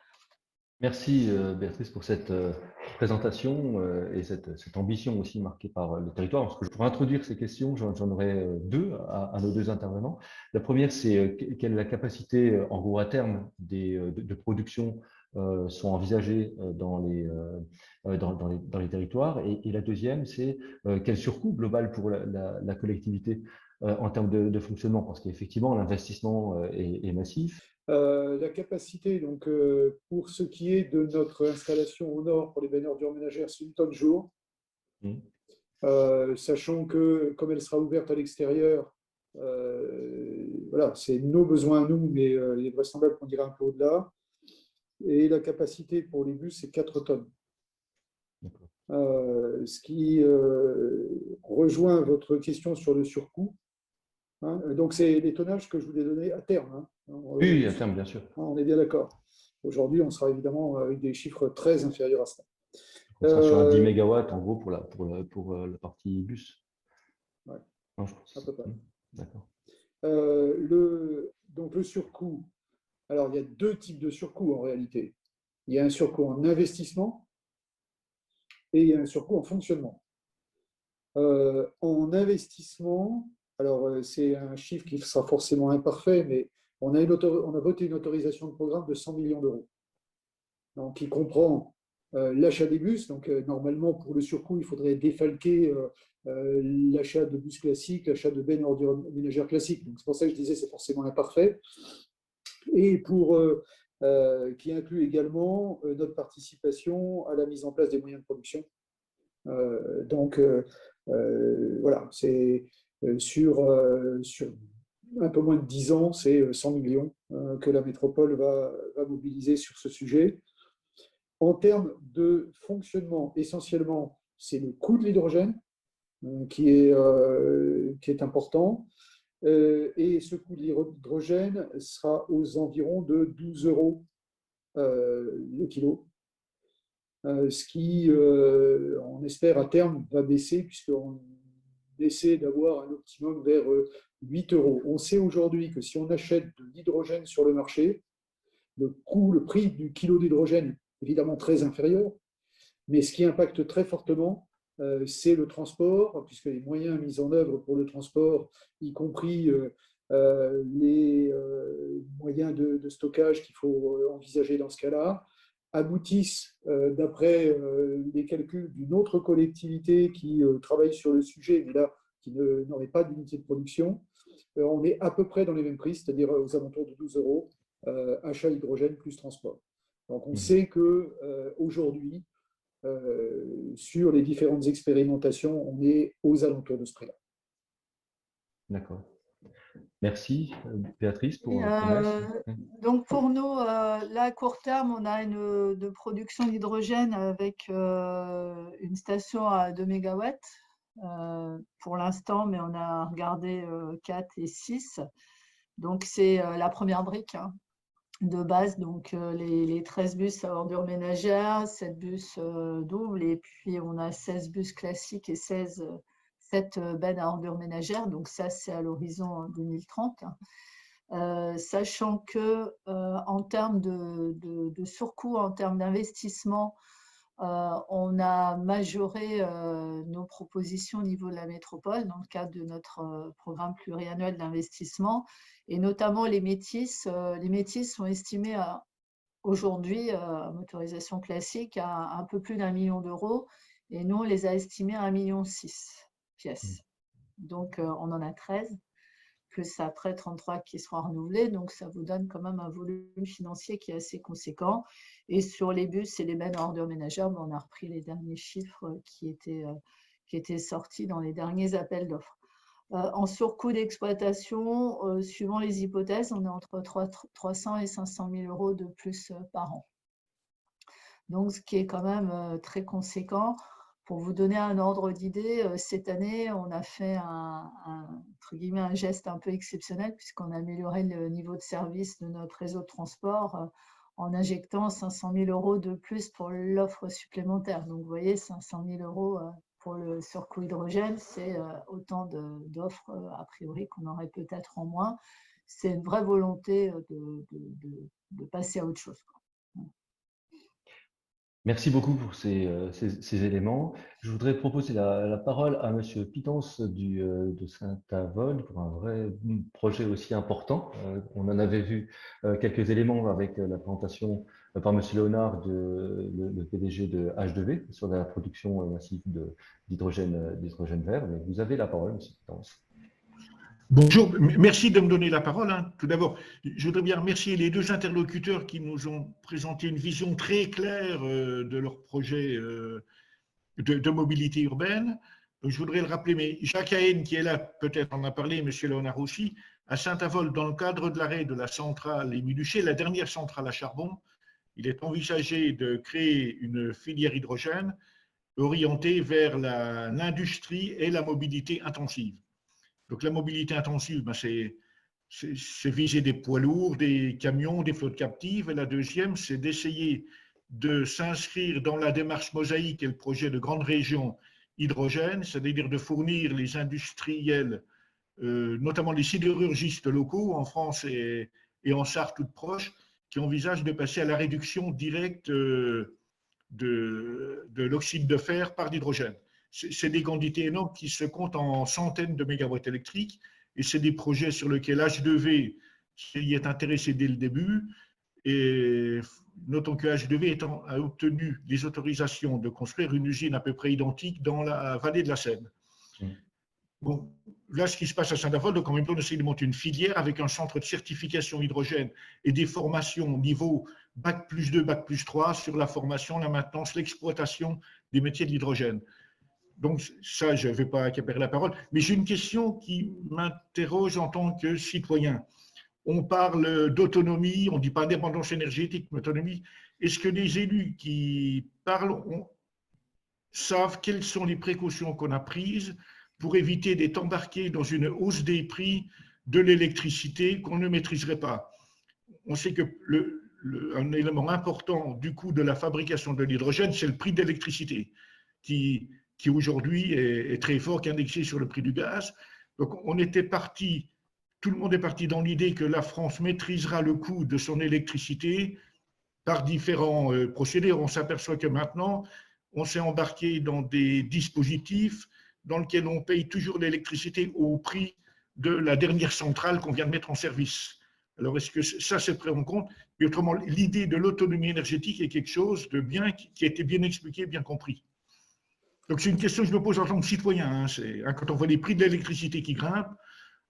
S1: Merci Béatrice pour cette présentation et cette ambition aussi marquée par le territoire. Parce que pour introduire ces questions, j'en aurai deux à nos deux intervenants. La première, c'est quelle est la capacité en gros à terme de production sont envisagées dans les territoires. Et la deuxième, c'est quel surcoût global pour la collectivité en termes de fonctionnement, parce qu'effectivement, l'investissement est massif.
S2: La capacité, donc, pour ce qui est de notre installation au nord pour les bennes à ordures ménagères, c'est 1 tonne jour. Sachant que, comme elle sera ouverte à l'extérieur, voilà, c'est nos besoins à nous, mais il est vraisemblable qu'on ira un peu au-delà. Et la capacité pour les bus, c'est 4 tonnes. Ce qui rejoint votre question sur le surcoût. Hein, donc, c'est les tonnages que je vous ai donnés à terme. Hein.
S1: Oui, à terme, bien sûr.
S2: On est bien d'accord. Aujourd'hui, on sera évidemment avec des chiffres très inférieurs à ça.
S1: On sera sur un 10 MW en gros pour la partie bus.
S2: Ouais.
S1: Non, je pense.
S2: À peu près.
S1: D'accord.
S2: Donc le surcoût, alors il y a deux types de surcoût en réalité. Il y a un surcoût en investissement et il y a un surcoût en fonctionnement. En investissement, alors c'est un chiffre qui sera forcément imparfait, mais on a voté une autorisation de programme de 100 millions d'euros. Donc, qui comprend l'achat des bus. Donc, normalement, pour le surcoût, il faudrait défalquer l'achat de bus classiques, l'achat de bennes ordures ménagères classiques. Donc, c'est pour ça que je disais c'est forcément imparfait. Et qui inclut également notre participation à la mise en place des moyens de production. Voilà, c'est sur un peu moins de 10 ans, c'est 100 millions que la métropole va mobiliser sur ce sujet. En termes de fonctionnement, essentiellement, c'est le coût de l'hydrogène qui est important. Et ce coût de l'hydrogène sera aux environs de 12 euros le kilo. Ce qui, on espère à terme, va baisser, puisqu'on essaie d'avoir un optimum vers 8 euros. On sait aujourd'hui que si on achète de l'hydrogène sur le marché, le prix du kilo d'hydrogène est évidemment très inférieur, mais ce qui impacte très fortement, c'est le transport, puisque les moyens mis en œuvre pour le transport, y compris les moyens de stockage qu'il faut envisager dans ce cas-là, aboutissent, d'après les calculs d'une autre collectivité qui travaille sur le sujet, mais là, qui n'aurait pas d'unité de production, on est à peu près dans les mêmes prix, c'est-à-dire aux alentours de 12 euros, achat hydrogène plus transport. Donc on sait qu'aujourd'hui, sur les différentes expérimentations, on est aux alentours de ce prix-là.
S1: D'accord. Merci, Béatrice, pour
S3: donc pour nous, là, à court terme, on a de production d'hydrogène avec une station à 2 MW pour l'instant, mais on a regardé 4 et 6. Donc, c'est la première brique de base. Donc, les 13 bus à ordures ménagères, 7 bus doubles, et puis on a 16 bus classiques et 7 bennes à ordures ménagères. Donc, ça, c'est à l'horizon 2030. Sachant que en termes de surcoût, en termes d'investissement, on a majoré nos propositions au niveau de la métropole dans le cadre de notre programme pluriannuel d'investissement, et notamment les métis. Les métis sont estimés aujourd'hui, à motorisation classique, à un peu plus d'1 million d'euros, et nous, on les a estimés à 1,6 million pièces. Donc, on en a 13. Plus après 33 qui seront renouvelés, donc ça vous donne quand même un volume financier qui est assez conséquent. Et sur les bus et les bennes à ordures ménagères, on a repris les derniers chiffres qui étaient sortis dans les derniers appels d'offres. En surcoût d'exploitation, suivant les hypothèses, on est entre 300 et 500 000 euros de plus par an. Donc, ce qui est quand même très conséquent. Pour vous donner un ordre d'idée, cette année, on a fait entre guillemets, un geste un peu exceptionnel, puisqu'on a amélioré le niveau de service de notre réseau de transport en injectant 500 000 euros de plus pour l'offre supplémentaire. Donc, vous voyez, 500 000 euros pour le surcoût hydrogène, c'est autant d'offres a priori qu'on aurait peut-être en moins. C'est une vraie volonté de passer à autre chose.
S1: Merci beaucoup pour ces éléments. Je voudrais proposer la parole à Monsieur Pitance de Saint-Avold pour un vrai projet aussi important. On en avait vu quelques éléments avec la présentation par Monsieur Léonard, le PDG de H2V, sur la production massive d'hydrogène vert. Mais vous avez la parole, Monsieur Pitance.
S4: Bonjour, merci de me donner la parole. Tout d'abord, je voudrais bien remercier les deux interlocuteurs qui nous ont présenté une vision très claire de leur projet de mobilité urbaine. Donc, je voudrais le rappeler, mais Jacques Haen, qui est là, peut-être en a parlé, M. Léonard aussi, à Saint-Avold, dans le cadre de l'arrêt de la centrale Émile-Huchet, la dernière centrale à charbon, il est envisagé de créer une filière hydrogène orientée vers l'industrie et la mobilité intensive. Donc la mobilité intensive, c'est viser des poids lourds, des camions, des flottes captives. Et la deuxième, c'est d'essayer de s'inscrire dans la démarche mosaïque et le projet de grande région hydrogène, c'est-à-dire de fournir les industriels, notamment les sidérurgistes locaux en France et en Sarthe toute proche, qui envisagent de passer à la réduction directe de l'oxyde de fer par l'hydrogène. C'est des quantités énormes qui se comptent en centaines de mégawatts électriques, et c'est des projets sur lesquels H2V s'y est intéressé dès le début. Et notons que H2V a obtenu les autorisations de construire une usine à peu près identique dans la vallée de la Seine. Bon, là, ce qui se passe à Saint-Avold, donc en même temps, on essaie de monter une filière avec un centre de certification hydrogène et des formations au niveau Bac plus 2, Bac plus 3 sur la formation, la maintenance, l'exploitation des métiers de l'hydrogène. Donc ça, je ne vais pas accaparer la parole, mais j'ai une question qui m'interroge en tant que citoyen. On parle d'autonomie, on ne dit pas indépendance énergétique, mais autonomie. Est-ce que les élus qui parlent savent quelles sont les précautions qu'on a prises pour éviter d'être embarqués dans une hausse des prix de l'électricité qu'on ne maîtriserait pas? On sait que un élément important du coût de la fabrication de l'hydrogène, c'est le prix de l'électricité, qui aujourd'hui est très fort, qui est indexé sur le prix du gaz. Donc on était parti, tout le monde est parti dans l'idée que la France maîtrisera le coût de son électricité par différents procédés. On s'aperçoit que maintenant, on s'est embarqué dans des dispositifs dans lesquels on paye toujours l'électricité au prix de la dernière centrale qu'on vient de mettre en service. Alors, est-ce que ça, c'est pris en compte? Et autrement, l'idée de l'autonomie énergétique est quelque chose de bien, qui a été bien expliqué, bien compris. Donc, c'est une question que je me pose en tant que citoyen. Quand on voit les prix de l'électricité qui grimpent,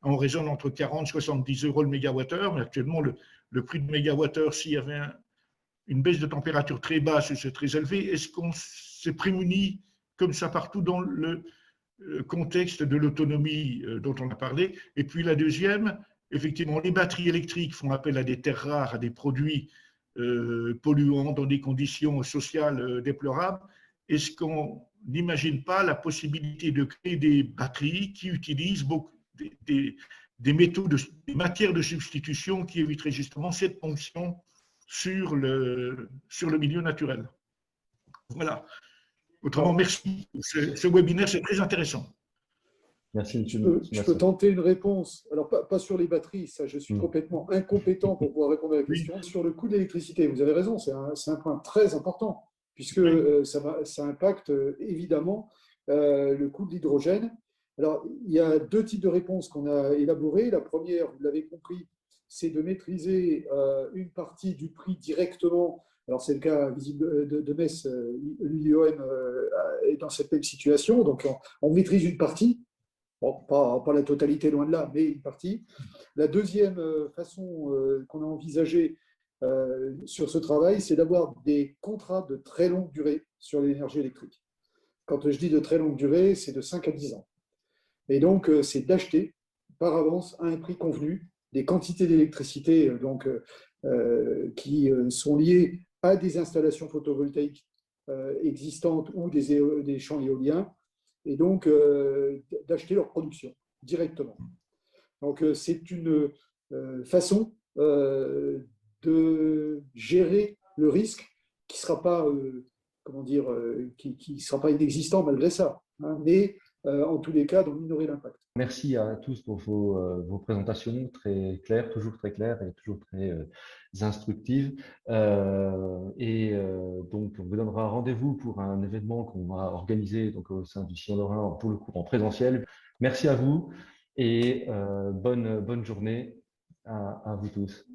S4: on raisonne entre 40 et 70 euros le mégawattheure, mais actuellement, le prix de mégawattheure, s'il y avait une baisse de température très basse et c'est très élevé, est-ce qu'on s'est prémuni comme ça partout dans le contexte de l'autonomie dont on a parlé? Et puis la deuxième, effectivement, les batteries électriques font appel à des terres rares, à des produits polluants dans des conditions sociales déplorables. Est-ce qu'on n'imagine pas la possibilité de créer des batteries qui utilisent des métaux, des matières de substitution qui éviteraient justement cette ponction sur le milieu naturel? Voilà. Autrement, merci. Ce webinaire, c'est très intéressant.
S1: Merci,
S2: je peux tenter une réponse. Alors, pas sur les batteries, ça, je suis complètement incompétent pour pouvoir répondre à la question. Oui. Sur le coût de l'électricité, vous avez raison, c'est un point très important, puisque oui. Ça impacte évidemment le coût de l'hydrogène. Alors, il y a deux types de réponses qu'on a élaborées. La première, vous l'avez compris, c'est de maîtriser une partie du prix directement. Alors, c'est le cas visible de Metz, l'UIOM est dans cette même situation. Donc, on maîtrise une partie. Bon, pas la totalité, loin de là, mais une partie. La deuxième façon qu'on a envisagée sur ce travail, c'est d'avoir des contrats de très longue durée sur l'énergie électrique. Quand je dis de très longue durée, c'est de 5 à 10 ans. Et donc, c'est d'acheter par avance à un prix convenu des quantités d'électricité qui sont liées à des installations photovoltaïques existantes ou des champs éoliens, et donc d'acheter leur production directement. Donc, c'est une façon de gérer le risque qui ne sera pas, qui sera pas inexistant malgré ça, hein, mais en tous les cas, d'en minorer l'impact.
S1: Merci à tous pour vos présentations très claires, toujours très claires et toujours très instructives. Donc, on vous donnera rendez-vous pour un événement qu'on va organiser donc, au sein du Sillon Lorrain, pour le coup en présentiel. Merci à vous et bonne journée à vous tous.